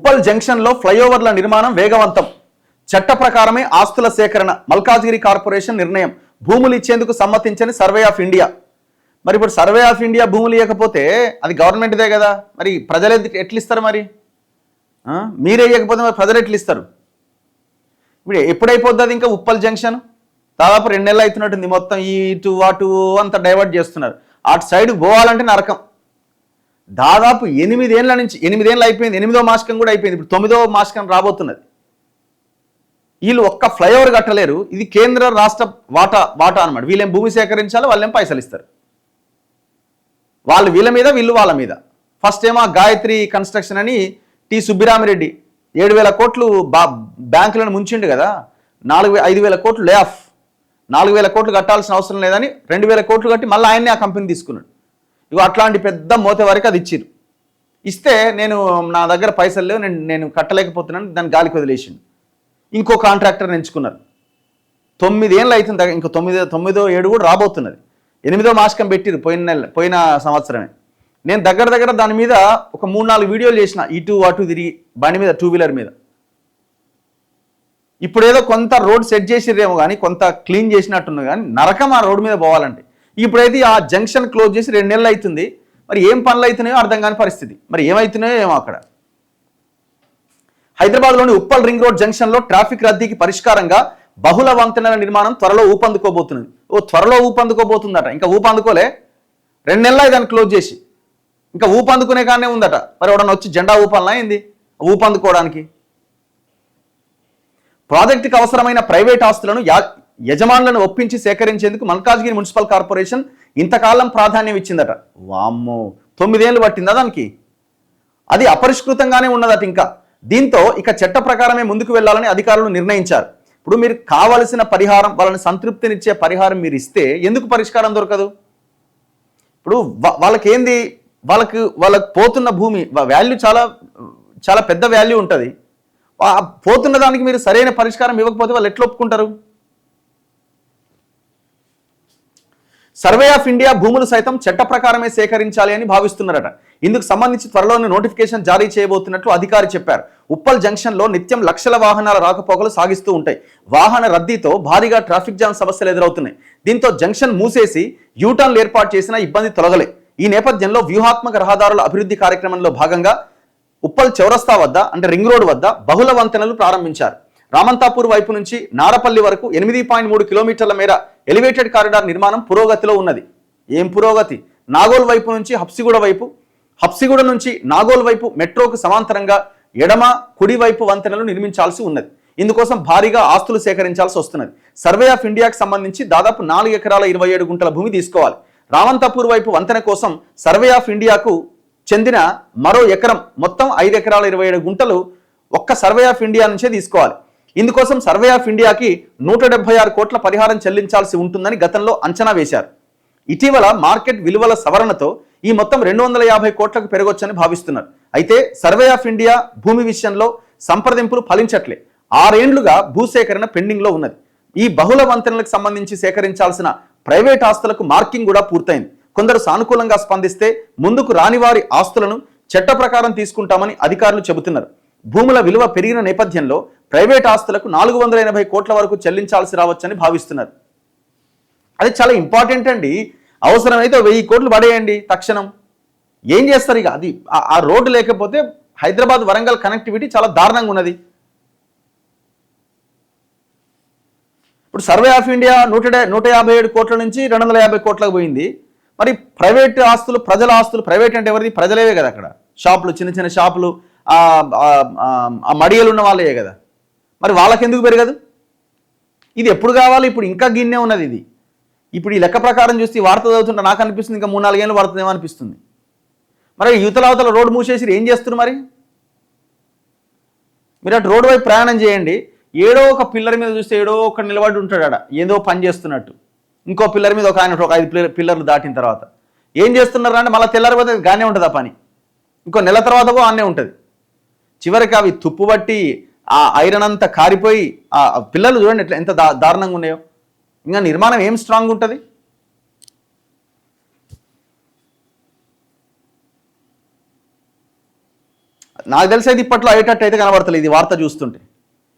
ఉప్పల్ జంక్షన్లో ఫ్లైఓవర్ల నిర్మాణం వేగవంతం. చట్ట ప్రకారమే ఆస్తుల సేకరణ. మల్కాజ్గిరి కార్పొరేషన్ నిర్ణయం. భూములు ఇచ్చేందుకు సమ్మతించని సర్వే ఆఫ్ ఇండియా. మరి ఇప్పుడు సర్వే ఆఫ్ ఇండియా భూములు ఇవ్వకపోతే అది గవర్నమెంట్దే కదా, మరి ప్రజలు ఎట్లు ఇస్తారు? మరి మీరే ఇవ్వకపోతే మరి ప్రజలు ఎట్లు ఇస్తారు? ఇప్పుడు ఎప్పుడైపోద్ది అది? ఇంకా ఉప్పల్ జంక్షన్ దాదాపు 2 నెలలు అవుతున్నట్టుంది. మొత్తం ఇటు అటు అంతా డైవర్ట్ చేస్తున్నారు. అటు సైడ్ పోవాలంటే నరకం. దాదాపు 8 ఏళ్ళ నుంచి 8 ఏళ్ళు అయిపోయింది. 8వ మాసకం కూడా అయిపోయింది. ఇప్పుడు 9వ మాసకం రాబోతున్నది. వీళ్ళు ఒక్క ఫ్లైఓవర్ కట్టలేరు. ఇది కేంద్ర రాష్ట్ర వాటా అనమాట. వీళ్ళేం భూమి సేకరించాలి, వాళ్ళేం పైసలు ఇస్తారు. వాళ్ళు వీళ్ళ మీద, వీళ్ళు వాళ్ళ మీద. ఫస్ట్ ఏమో గాయత్రి కన్స్ట్రక్షన్ అని టి సుబ్బిరామిరెడ్డి 7,000 కోట్లు బ్యాంకులను ముంచిండు కదా. 5,000 కోట్లు లే ఆఫ్. 4,000 కోట్లు కట్టాల్సిన అవసరం లేదని 2,000 కోట్లు కట్టి మళ్ళీ ఆయన్నే ఆ కంపెనీ తీసుకున్నాడు. ఇగో అట్లాంటి పెద్ద మోతే వరకు అది ఇచ్చిరు. ఇస్తే నా దగ్గర పైసలు లేవు, నేను కట్టలేకపోతున్నాను, దాన్ని గాలికి వదిలేసిండు. ఇంకో కాంట్రాక్టర్ని ఎంచుకున్నారు. 9 ఏళ్ళు అవుతుంది. ఇంకో 9వ 7 కూడా రాబోతున్నది. 8వ మాసకం పెట్టిరు పోయిన సంవత్సరమే. నేను దగ్గర దాని మీద ఒక 3-4 వీడియోలు చేసిన, ఇటు అటు తిరిగి బండి మీద, 2 వీలర్ మీద. ఇప్పుడేదో కొంత రోడ్ సెట్ చేసిరేమో కానీ, కొంత క్లీన్ చేసినట్టున్నది కానీ నరకం ఆ రోడ్డు మీద పోవాలంటే. ఇప్పుడైతే ఆ జంక్షన్ క్లోజ్ చేసి 2 నెలలు అవుతుంది. మరి ఏం పనులు అవుతున్నాయో అర్థం కాని పరిస్థితి. మరి ఏమవుతున్నాయో ఏమో అక్కడ. హైదరాబాద్లోని ఉప్పల్ రింగ్ రోడ్ జంక్షన్లో ట్రాఫిక్ రద్దీకి పరిష్కారంగా బహుళ వంతెనల నిర్మాణం త్వరలో ఊపందుకోబోతున్నది. త్వరలో ఊపందుకోబోతుందట. ఇంకా ఊపందుకోలే. 2 నెలలు దాన్ని క్లోజ్ చేసి ఇంకా ఊపందుకునే కానీ ఉందట. మరి ఎవడన్నా వచ్చి జెండా ఊపాలనా ఏంది ఊపందుకోవడానికి? ప్రాజెక్టుకు అవసరమైన ప్రైవేట్ ఆస్తులను యజమానులను ఒప్పించి సేకరించేందుకు మల్కాజ్గిరి మున్సిపల్ కార్పొరేషన్ ఇంతకాలం ప్రాధాన్యం ఇచ్చిందట. వామ్మో, 9 ఏళ్ళు పట్టిందా దానికి? అది అపరిష్కృతంగానే ఉన్నదట ఇంకా. దీంతో ఇక చట్ట ప్రకారమే ముందుకు వెళ్లాలని అధికారులు నిర్ణయించారు. ఇప్పుడు మీరు కావలసిన పరిహారం, వాళ్ళని సంతృప్తినిచ్చే పరిహారం మీరు ఇస్తే ఎందుకు పరిష్కారం దొరకదు? ఇప్పుడు వాళ్ళకి పోతున్న భూమి వాల్యూ చాలా చాలా పెద్ద వాల్యూ ఉంటుంది. పోతున్న దానికి మీరు సరైన పరిష్కారం ఇవ్వకపోతే వాళ్ళు ఎట్లా ఒప్పుకుంటారు? సర్వే ఆఫ్ ఇండియా భూములు సైతం చట్ట ప్రకారమే సేకరించాలి అని భావిస్తున్నారట. ఇందుకు సంబంధించి త్వరలోనే నోటిఫికేషన్ జారీ చేయబోతున్నట్లు అధికారి చెప్పారు. ఉప్పల్ జంక్షన్లో నిత్యం లక్షల వాహనాల రాకపోకలు సాగిస్తూ ఉంటాయి. వాహన రద్దీతో భారీగా ట్రాఫిక్ జామ్ సమస్యలు ఎదురవుతున్నాయి. దీంతో జంక్షన్ మూసేసి యూటర్న్లు ఏర్పాటు చేసినా ఇబ్బంది తొలగలే. ఈ నేపథ్యంలో వ్యూహాత్మక రహదారుల అభివృద్ధి కార్యక్రమంలో భాగంగా ఉప్పల్ చౌరస్తా వద్ద, అంటే రింగ్ రోడ్ వద్ద బహుళ వంతెనలు ప్రారంభించారు. రామంతాపూర్ వైపు నుంచి నారపల్లి వరకు 8.3 కిలోమీటర్ల మేర ఎలివేటెడ్ కారిడార్ నిర్మాణం పురోగతిలో ఉన్నది. ఏం పురోగతి? నాగోల్ వైపు నుంచి హబ్సిగూడ వైపు, హబ్సిగూడ నుంచి నాగోల్ వైపు మెట్రోకు సమాంతరంగా ఎడమ కుడి వైపు వంతెనలు నిర్మించాల్సి ఉన్నది. ఇందుకోసం భారీగా ఆస్తులు సేకరించాల్సి వస్తున్నది. సర్వే ఆఫ్ ఇండియాకు సంబంధించి దాదాపు 4 ఎకరాల 27 గుంటల భూమి తీసుకోవాలి. రామంతాపూర్ వైపు వంతెన కోసం సర్వే ఆఫ్ ఇండియాకు చెందిన మరో ఎకరం, మొత్తం 5 ఎకరాల 27 గుంటలు ఒక్క సర్వే ఆఫ్ ఇండియా నుంచే తీసుకోవాలి. ఇందుకోసం సర్వే ఆఫ్ ఇండియాకి 176 కోట్ల పరిహారం చెల్లించాల్సి ఉంటుందని గతంలో అంచనా వేశారు. ఇటీవల మార్కెట్ విలువల సవరణతో ఈ మొత్తం 250 కోట్లకు పెరగొచ్చని భావిస్తున్నారు. అయితే సర్వే ఆఫ్ ఇండియా భూమి విషయంలో సంప్రదింపులు ఫలించట్లే. 6 ఏళ్లుగా భూసేకరణ పెండింగ్లో ఉన్నది. ఈ బహుళ వంతెనలకు సంబంధించి సేకరించాల్సిన ప్రైవేట్ ఆస్తులకు మార్కింగ్ కూడా పూర్తయింది. కొందరు సానుకూలంగా స్పందిస్తే ముందుకు రాని వారి ఆస్తులను చట్ట ప్రకారం తీసుకుంటామని అధికారులు చెబుతున్నారు. భూముల విలువ పెరిగిన నేపథ్యంలో ప్రైవేట్ ఆస్తులకు 480 కోట్ల వరకు చెల్లించాల్సి రావచ్చని భావిస్తున్నారు. అది చాలా ఇంపార్టెంట్ అండి. అవసరమైతే 1000 కోట్లు పడేయండి తక్షణం. ఏం చేస్తారు ఇక? అది ఆ రోడ్డు లేకపోతే హైదరాబాద్ వరంగల్ కనెక్టివిటీ చాలా దారుణంగా ఉన్నది. ఇప్పుడు సర్వే ఆఫ్ ఇండియా 157 కోట్ల నుంచి 250 కోట్లకు పోయింది. మరి ప్రైవేట్ ఆస్తులు, ప్రజల ఆస్తులు, ప్రైవేట్ అంటే ఎవరిది? ప్రజలేవే కదా. అక్కడ షాపులు, చిన్న చిన్న షాపులు, ఆ మడియలు ఉన్న వాళ్ళే కదా. మరి వాళ్ళకి ఎందుకు పెరగదు? ఇది ఎప్పుడు కావాలి? ఇప్పుడు ఇంకా గిన్నె ఉన్నది ఇది. ఇప్పుడు ఈ లెక్క ప్రకారం చూస్తే వార్త చదువుతుంటే నాకు అనిపిస్తుంది ఇంకా 3-4 ఏళ్ళు పడుతుందేమో అనిపిస్తుంది. మరి యువతల రోడ్డు మూసేసి ఏం చేస్తున్నారు? మరి మీరు అటు రోడ్డు వైపు ప్రయాణం చేయండి, ఏడో ఒక పిల్లర్ మీద చూస్తే ఏడో ఒక నిలబడి ఉంటాడు ఆడ, ఏదో పని చేస్తున్నట్టు. ఇంకో పిల్లర్ మీద ఒక ఆయన ఒక 5 పిల్లర్లు దాటిన తర్వాత ఏం చేస్తున్నారు అంటే మళ్ళీ తెల్లారిపోతే గానే ఉంటుంది ఆ పని. ఇంకో నెల తర్వాత అన్నే ఉంటుంది. చివరికి అవి తుప్పుబట్టి ఆ ఐరన్ అంతా కారిపోయి ఆ పిల్లలు చూడండి ఎట్లా ఎంత దారుణంగా ఉన్నాయో. ఇంకా నిర్మాణం ఏం స్ట్రాంగ్ ఉంటుంది? నాకు తెలిసి అయితే ఇప్పట్లో అయ్యేటట్టు అయితే కనబడతలేదు ఇది వార్త చూస్తుంటే.